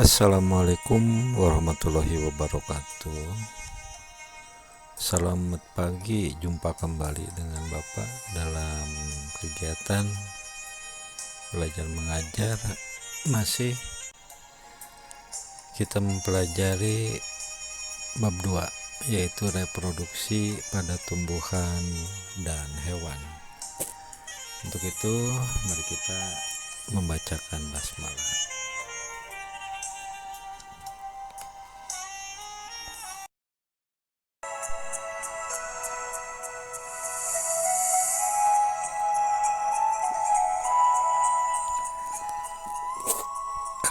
Assalamualaikum warahmatullahi wabarakatuh. Selamat pagi, jumpa kembali dengan Bapak dalam kegiatan belajar mengajar. Masih kita mempelajari bab 2, yaitu reproduksi pada tumbuhan dan hewan. Untuk itu mari kita membacakan basmalah.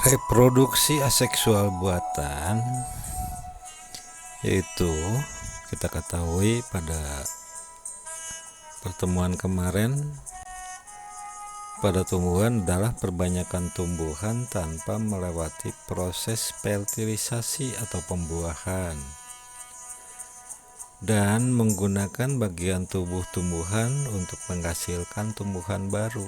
Reproduksi aseksual buatan, yaitu kita ketahui pada pertemuan kemarin, pada tumbuhan adalah perbanyakan tumbuhan tanpa melewati proses fertilisasi atau pembuahan, dan menggunakan bagian tubuh tumbuhan untuk menghasilkan tumbuhan baru.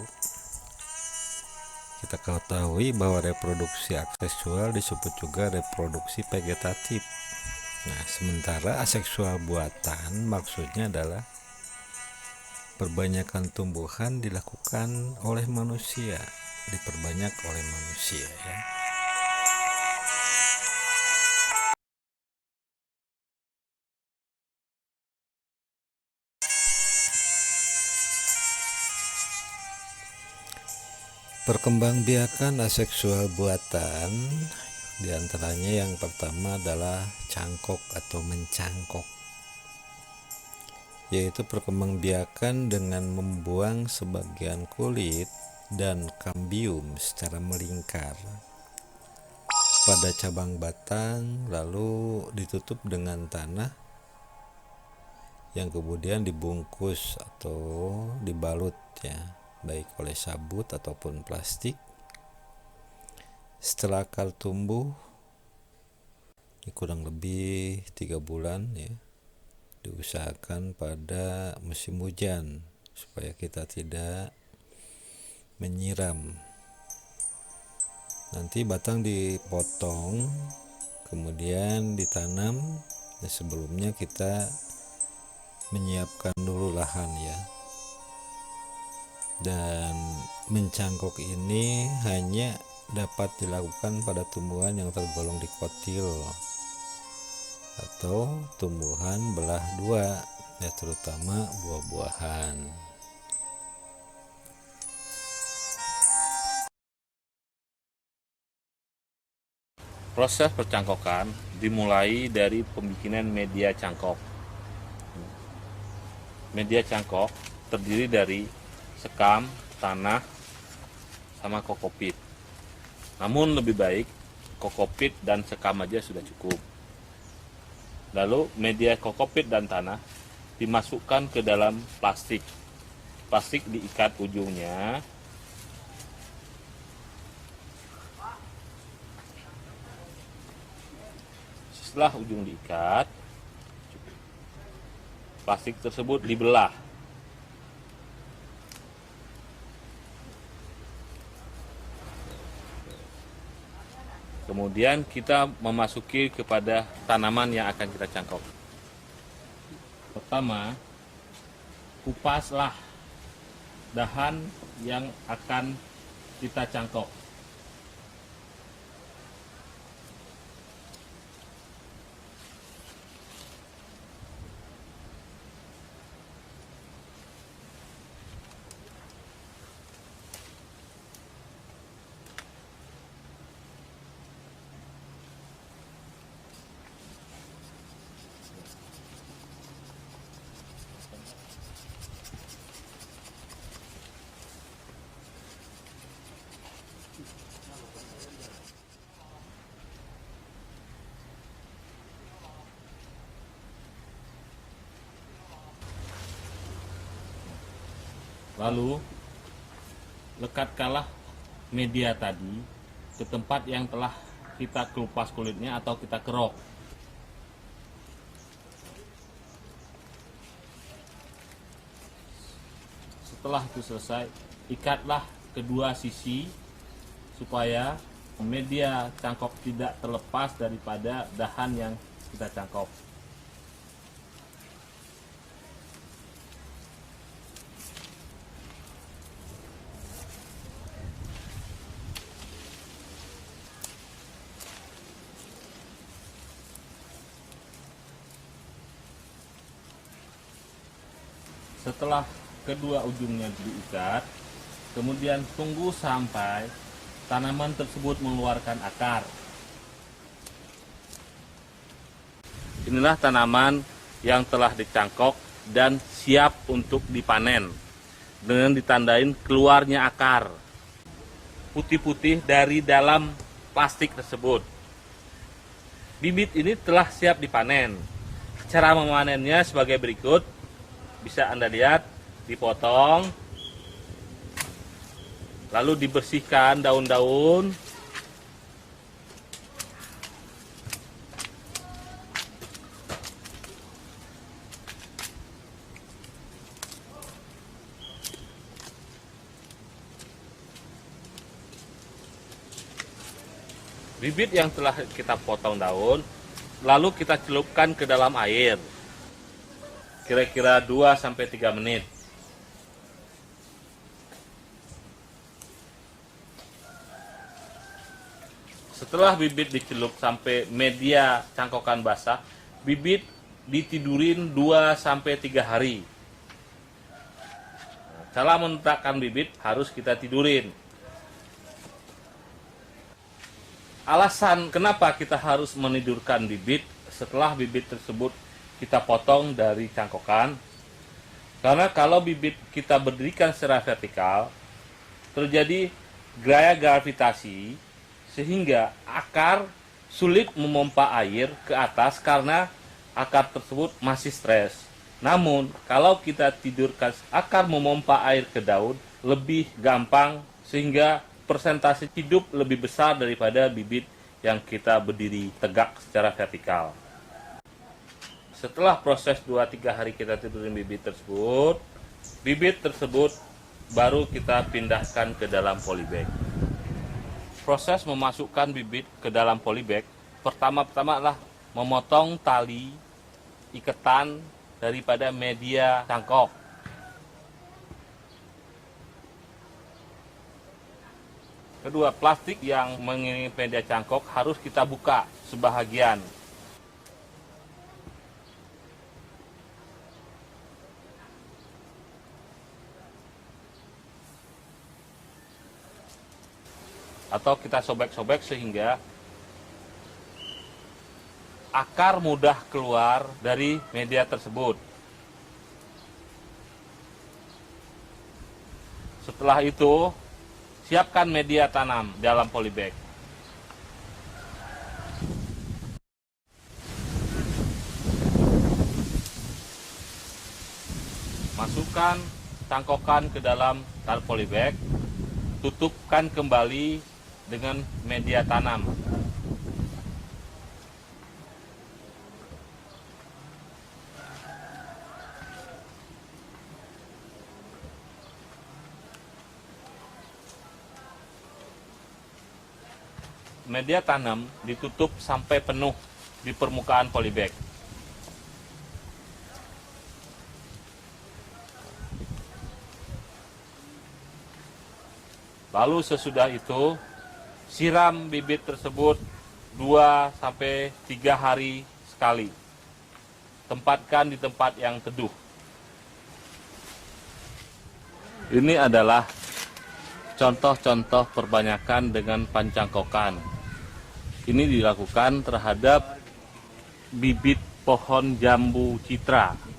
Kita ketahui bahwa reproduksi aseksual disebut juga reproduksi vegetatif. Nah, sementara aseksual buatan maksudnya adalah perbanyakan tumbuhan dilakukan oleh manusia, diperbanyak oleh manusia, ya. Perkembangbiakan aseksual buatan diantaranya yang pertama adalah cangkok atau mencangkok, yaitu perkembangbiakan dengan membuang sebagian kulit dan kambium secara melingkar pada cabang batang, lalu ditutup dengan tanah yang kemudian dibungkus atau dibalut, ya, baik oleh sabut ataupun plastik. Setelah akar tumbuh, kurang lebih 3 bulan, ya, diusahakan pada musim hujan supaya kita tidak menyiram. Nanti batang dipotong, kemudian ditanam. Nah, sebelumnya kita menyiapkan dulu lahan, ya. Dan mencangkok ini hanya dapat dilakukan pada tumbuhan yang tergolong dikotil atau tumbuhan belah dua, ya, terutama buah-buahan. Proses percangkokan dimulai dari pembikinan media cangkok. Media cangkok terdiri dari sekam, tanah, sama kokopit. Namun lebih baik kokopit dan sekam aja sudah cukup. Lalu media kokopit dan tanah dimasukkan ke dalam plastik. Plastik diikat ujungnya. Setelah ujung diikat, plastik tersebut dibelah. Kemudian kita memasuki kepada tanaman yang akan kita cangkok. Pertama, kupaslah dahan yang akan kita cangkok. Lalu lekatkanlah media tadi ke tempat yang telah kita kelupas kulitnya atau kita kerok. Setelah itu selesai, ikatlah kedua sisi supaya media cangkok tidak terlepas daripada dahan yang kita cangkok. Setelah kedua ujungnya diikat, kemudian tunggu sampai tanaman tersebut mengeluarkan akar. Inilah tanaman yang telah dicangkok dan siap untuk dipanen dengan ditandain keluarnya akar putih-putih dari dalam plastik tersebut. Bibit ini telah siap dipanen. Cara memanennya sebagai berikut. Bisa Anda lihat, dipotong, lalu dibersihkan daun-daun, bibit yang telah kita potong daun, lalu kita celupkan ke dalam air. Kira-kira 2-3 menit. Setelah bibit dicelup sampai media cangkokan basah, bibit ditidurin 2-3 hari. Cara meletakkan bibit harus kita tidurin. Alasan kenapa kita harus menidurkan bibit setelah bibit tersebut kita potong dari cangkokan, karena kalau bibit kita berdirikan secara vertikal, terjadi gaya gravitasi sehingga akar sulit memompa air ke atas karena akar tersebut masih stres. Namun, kalau kita tidurkan akar memompa air ke daun, lebih gampang sehingga persentase hidup lebih besar daripada bibit yang kita berdiri tegak secara vertikal. Setelah proses 2-3 hari kita tidurin bibit tersebut baru kita pindahkan ke dalam polybag. Proses memasukkan bibit ke dalam polybag, pertama-tama adalah memotong tali ikatan daripada media cangkok. Kedua, plastik yang mengelilingi media cangkok harus kita buka sebahagian. Atau kita sobek-sobek sehingga akar mudah keluar dari media tersebut. Setelah itu, siapkan media tanam dalam polybag. Masukkan cangkokan ke dalam polybag, tutupkan kembali dengan media tanam. Media tanam ditutup sampai penuh di permukaan polybag. Lalu sesudah itu siram bibit tersebut 2-3 hari sekali. Tempatkan di tempat yang teduh. Ini adalah contoh-contoh perbanyakan dengan pancangkokan. Ini dilakukan terhadap bibit pohon jambu citra.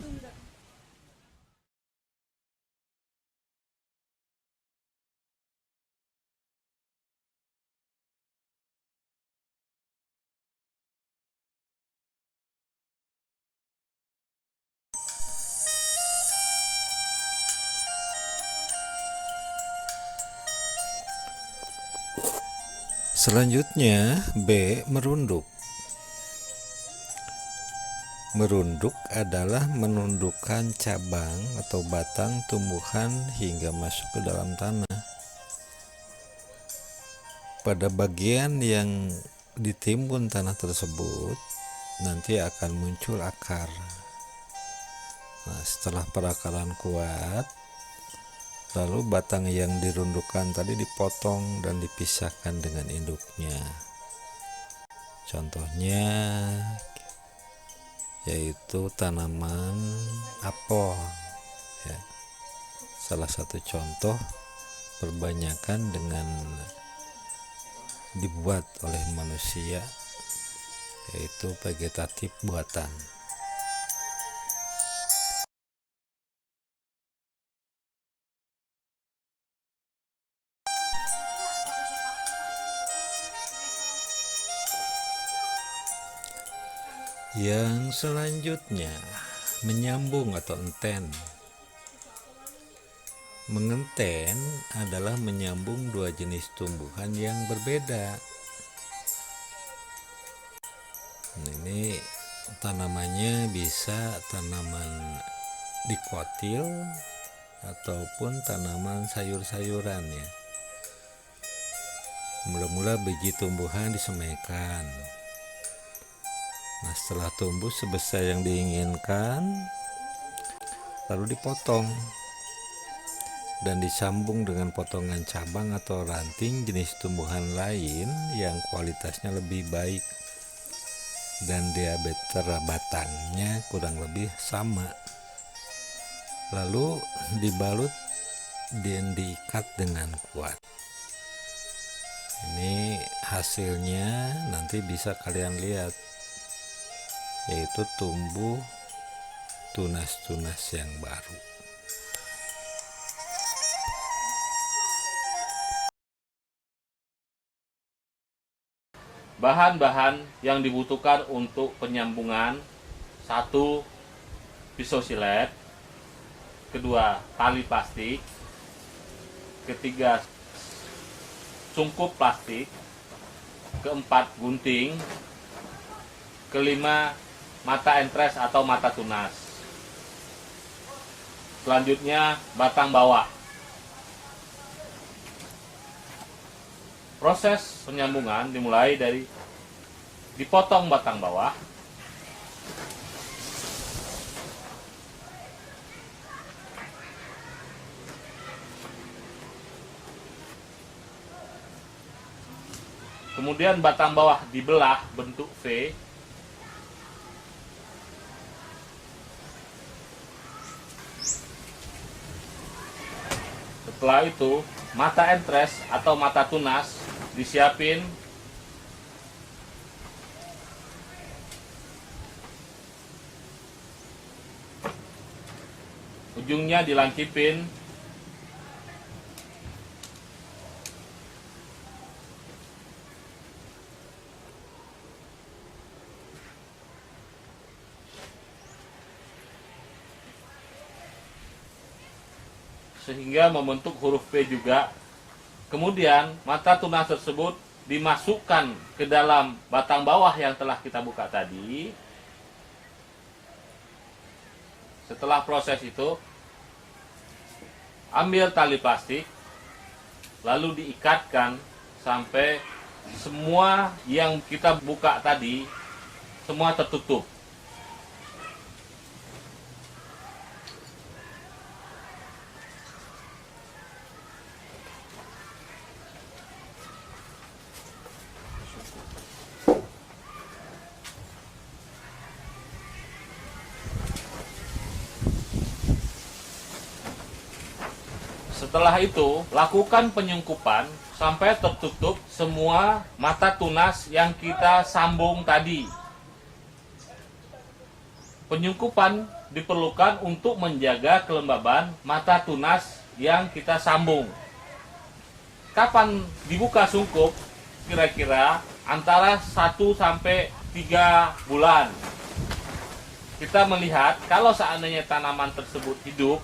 Selanjutnya, B. Merunduk. Merunduk adalah menundukkan cabang atau batang tumbuhan hingga masuk ke dalam tanah. pada bagian yang ditimbun tanah tersebut nanti akan muncul akar. Nah, setelah perakaran kuat, lalu batang yang dirundukkan tadi dipotong dan dipisahkan dengan induknya. Contohnya yaitu tanaman apel ya. Salah satu contoh perbanyakan dengan dibuat oleh manusia, yaitu vegetatif buatan. Yang selanjutnya, menyambung atau enten. Mengenten adalah menyambung dua jenis tumbuhan yang berbeda. Ini tanamannya bisa tanaman dikotil ataupun tanaman sayur-sayuran ya. Mula-mula biji tumbuhan disemaikan. Nah, setelah tumbuh sebesar yang diinginkan, lalu dipotong dan disambung dengan potongan cabang atau ranting jenis tumbuhan lain yang kualitasnya lebih baik dan diameter batangnya kurang lebih sama. Lalu dibalut dan diikat dengan kuat. Ini hasilnya nanti bisa kalian lihat, yaitu tumbuh tunas-tunas yang baru. Bahan-bahan yang dibutuhkan untuk penyambungan: 1. Pisau silet, 2. Tali plastik, 3. Sungkup plastik, 4. Gunting, 5. Mata entres atau mata tunas. Selanjutnya batang bawah. Proses penyambungan dimulai dari dipotong batang bawah, kemudian batang bawah dibelah bentuk V, setelah itu mata entres atau mata tunas disiapin, ujungnya dilancipin, sehingga membentuk huruf P juga. Kemudian mata tunas tersebut dimasukkan ke dalam batang bawah yang telah kita buka tadi. Setelah proses itu, ambil tali plastik, lalu diikatkan sampai semua yang kita buka tadi semua tertutup. Setelah itu, lakukan penyungkupan sampai tertutup semua mata tunas yang kita sambung tadi. Penyungkupan diperlukan untuk menjaga kelembaban mata tunas yang kita sambung. Kapan dibuka sungkup? Kira-kira antara 1 sampai 3 bulan. Kita melihat kalau seandainya tanaman tersebut hidup,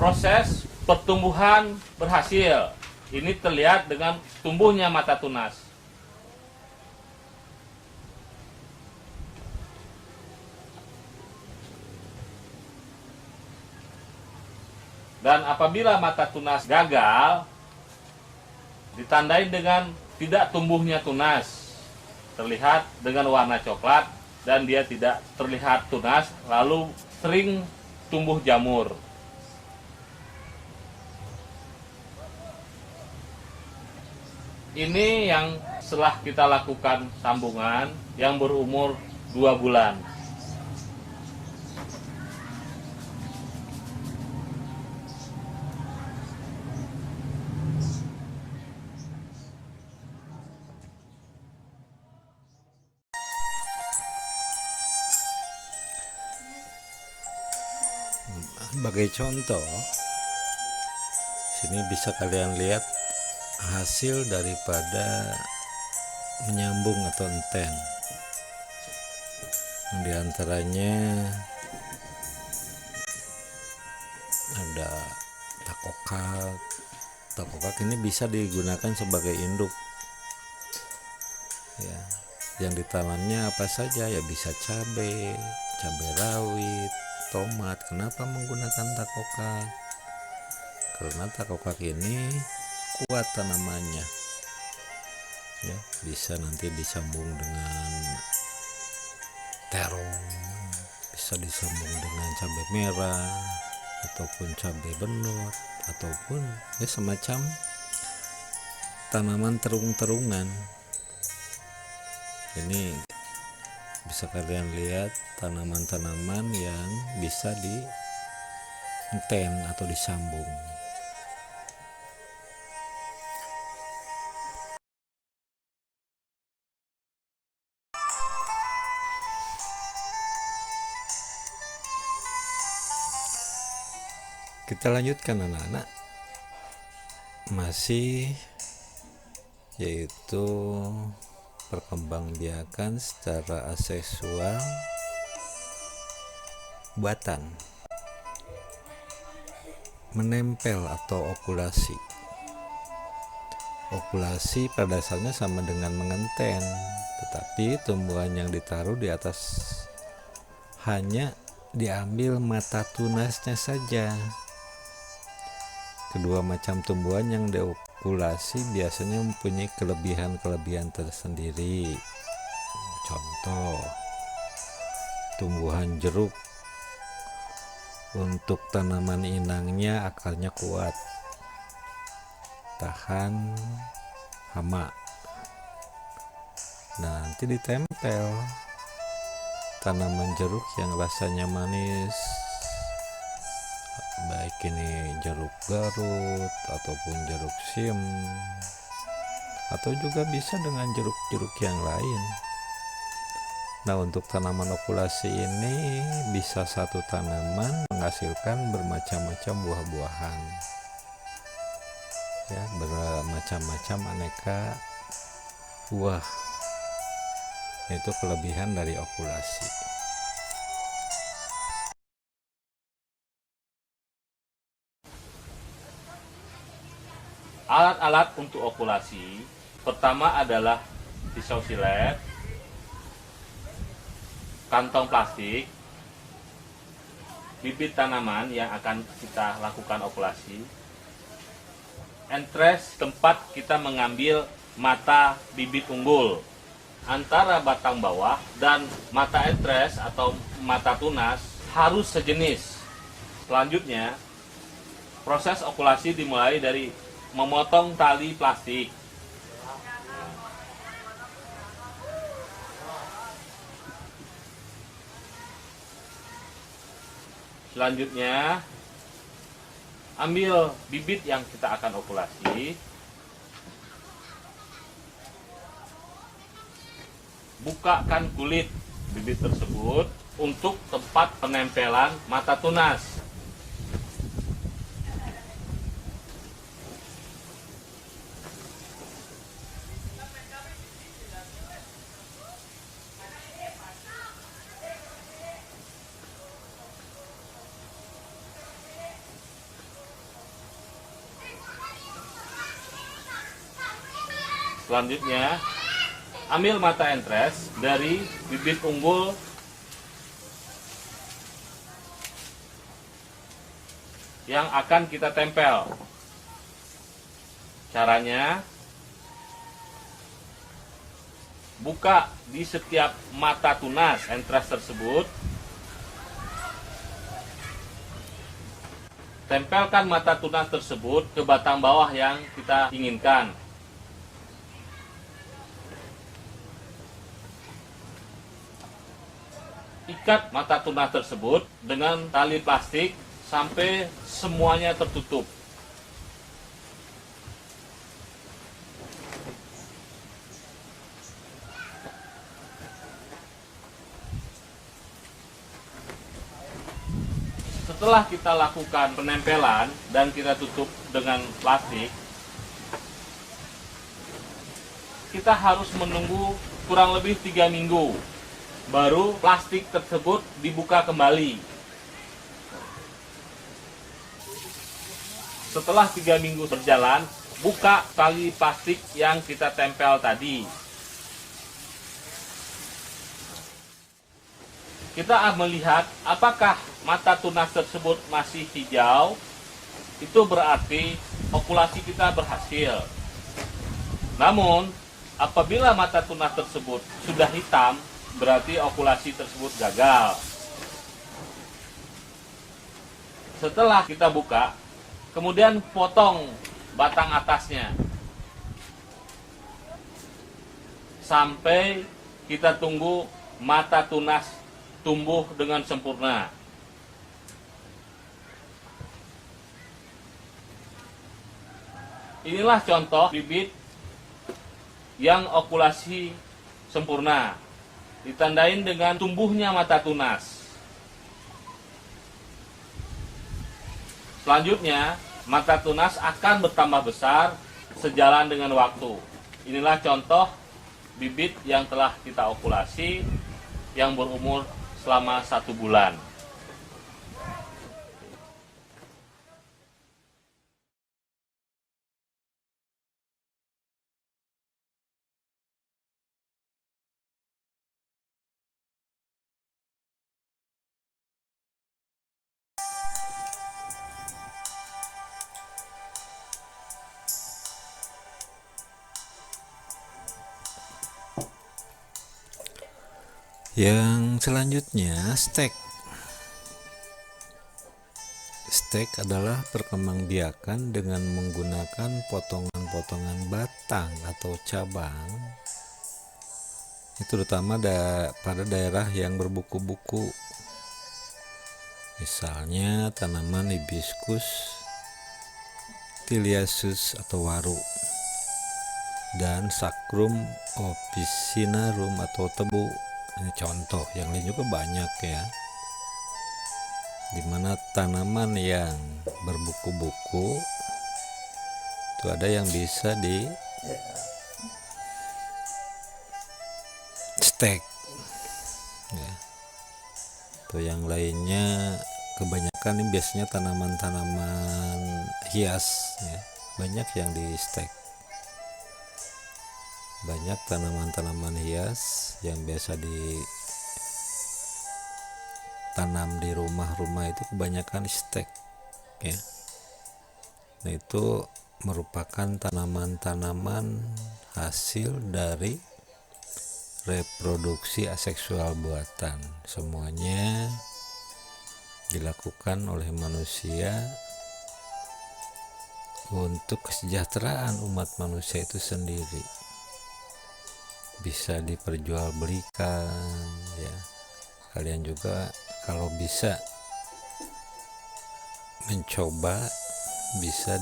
proses pertumbuhan berhasil. Ini terlihat dengan tumbuhnya mata tunas. Dan apabila mata tunas gagal, ditandai dengan tidak tumbuhnya tunas, terlihat dengan warna coklat dan dia tidak terlihat tunas, lalu sering tumbuh jamur. Ini yang setelah kita lakukan sambungan yang berumur 2 bulan. Sebagai contoh, sini bisa kalian lihat hasil daripada menyambung atau enten. Di antaranya ada takokak. Takokak ini bisa digunakan sebagai induk. Ya, yang ditanamnya apa saja ya, bisa cabai rawit, tomat. Kenapa menggunakan takokak? Karena takokak ini kuat tanamannya. Ya, bisa nanti disambung dengan terong, bisa disambung dengan cabai merah ataupun cabai benot ataupun ya semacam tanaman terung-terungan. Ini bisa kalian lihat tanaman-tanaman yang bisa dienten atau disambung. Kita lanjutkan anak-anak, masih yaitu perkembangbiakan secara aseksual buatan, menempel atau okulasi. Okulasi pada dasarnya sama dengan mengenten, tetapi tumbuhan yang ditaruh di atas hanya diambil mata tunasnya saja. Kedua macam tumbuhan yang diokulasi biasanya mempunyai kelebihan-kelebihan tersendiri. Contoh, tumbuhan jeruk, untuk tanaman inangnya akarnya kuat, tahan hama. Nah, nanti ditempel tanaman jeruk yang rasanya manis, baik ini jeruk Garut ataupun jeruk sim, atau juga bisa dengan jeruk-jeruk yang lain. Nah, untuk tanaman okulasi ini bisa satu tanaman menghasilkan bermacam-macam buah-buahan, ya, bermacam-macam aneka buah. Itu kelebihan dari okulasi. Alat-alat untuk okulasi pertama adalah pisau silet, kantong plastik, bibit tanaman yang akan kita lakukan okulasi, entres tempat kita mengambil mata bibit unggul. Antara batang bawah dan mata entres atau mata tunas harus sejenis. Selanjutnya, proses okulasi dimulai dari memotong tali plastik. Selanjutnya, ambil bibit yang kita akan okulasi, bukakan kulit bibit tersebut untuk tempat penempelan mata tunas. Selanjutnya, ambil mata entres dari bibit unggul yang akan kita tempel. Caranya, buka di setiap mata tunas entras tersebut. Tempelkan mata tunas tersebut ke batang bawah yang kita inginkan. Ikat mata tunas tersebut dengan tali plastik sampai semuanya tertutup. Setelah kita lakukan penempelan dan kita tutup dengan plastik, kita harus menunggu kurang lebih 3 minggu baru plastik tersebut dibuka kembali. Setelah 3 minggu berjalan, buka tali plastik yang kita tempel tadi. Kita melihat apakah mata tunas tersebut masih hijau, itu berarti okulasi kita berhasil. Namun, apabila mata tunas tersebut sudah hitam, berarti okulasi tersebut gagal. Setelah kita buka, kemudian potong batang atasnya sampai kita tunggu mata tunas tumbuh dengan sempurna. Inilah contoh bibit yang okulasi sempurna, ditandain dengan tumbuhnya mata tunas. Selanjutnya, mata tunas akan bertambah besar sejalan dengan waktu. Inilah contoh bibit yang telah kita okulasi yang berumur selama 1 bulan. Yang selanjutnya, stek. Stek adalah perkembangbiakan dengan menggunakan potongan-potongan batang atau cabang, itu terutama pada daerah yang berbuku-buku, misalnya tanaman hibiscus, Thiliacus atau waru, dan Sacrum officinarum atau tebu. Ini contoh, yang lain juga banyak ya, dimana tanaman yang berbuku-buku itu ada yang bisa di stek ya. Tuh yang lainnya kebanyakan ini biasanya tanaman-tanaman hias ya, banyak yang di stek. Banyak tanaman-tanaman hias yang biasa ditanam di rumah-rumah itu kebanyakan stek ya. Nah, itu merupakan tanaman-tanaman hasil dari reproduksi aseksual buatan. Semuanya dilakukan oleh manusia untuk kesejahteraan umat manusia itu sendiri. Bisa diperjualbelikan ya. Kalian juga kalau bisa mencoba, bisa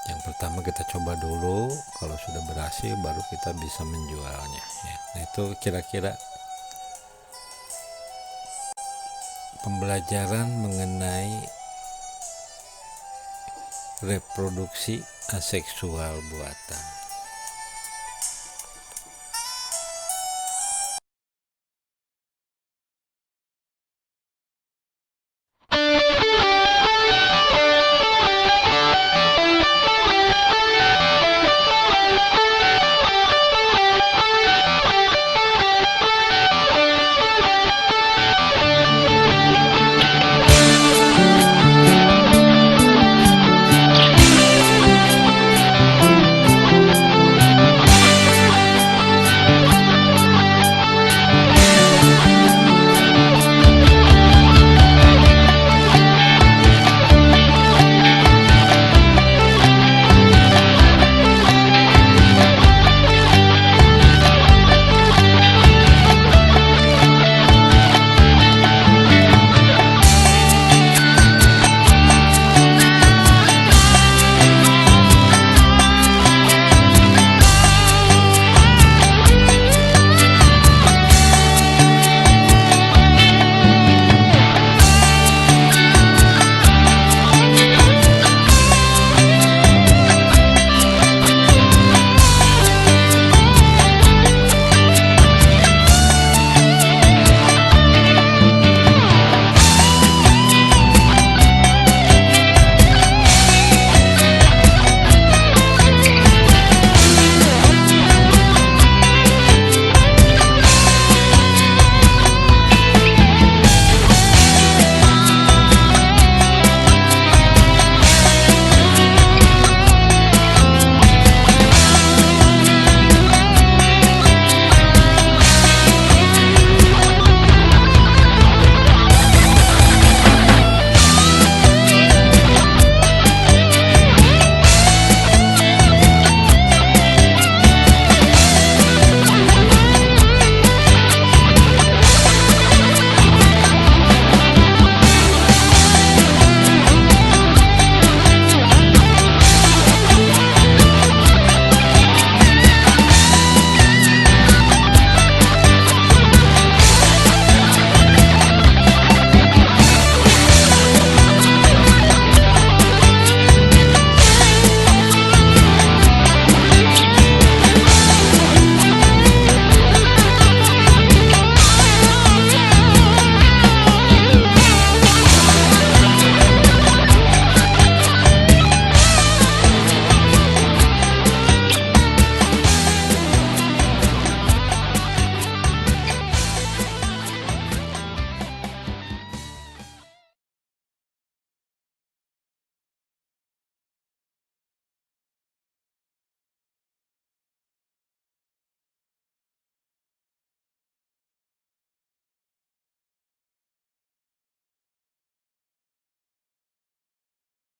yang pertama kita coba dulu, kalau sudah berhasil baru kita bisa menjualnya ya. Nah, itu kira-kira pembelajaran mengenai reproduksi aseksual buatan.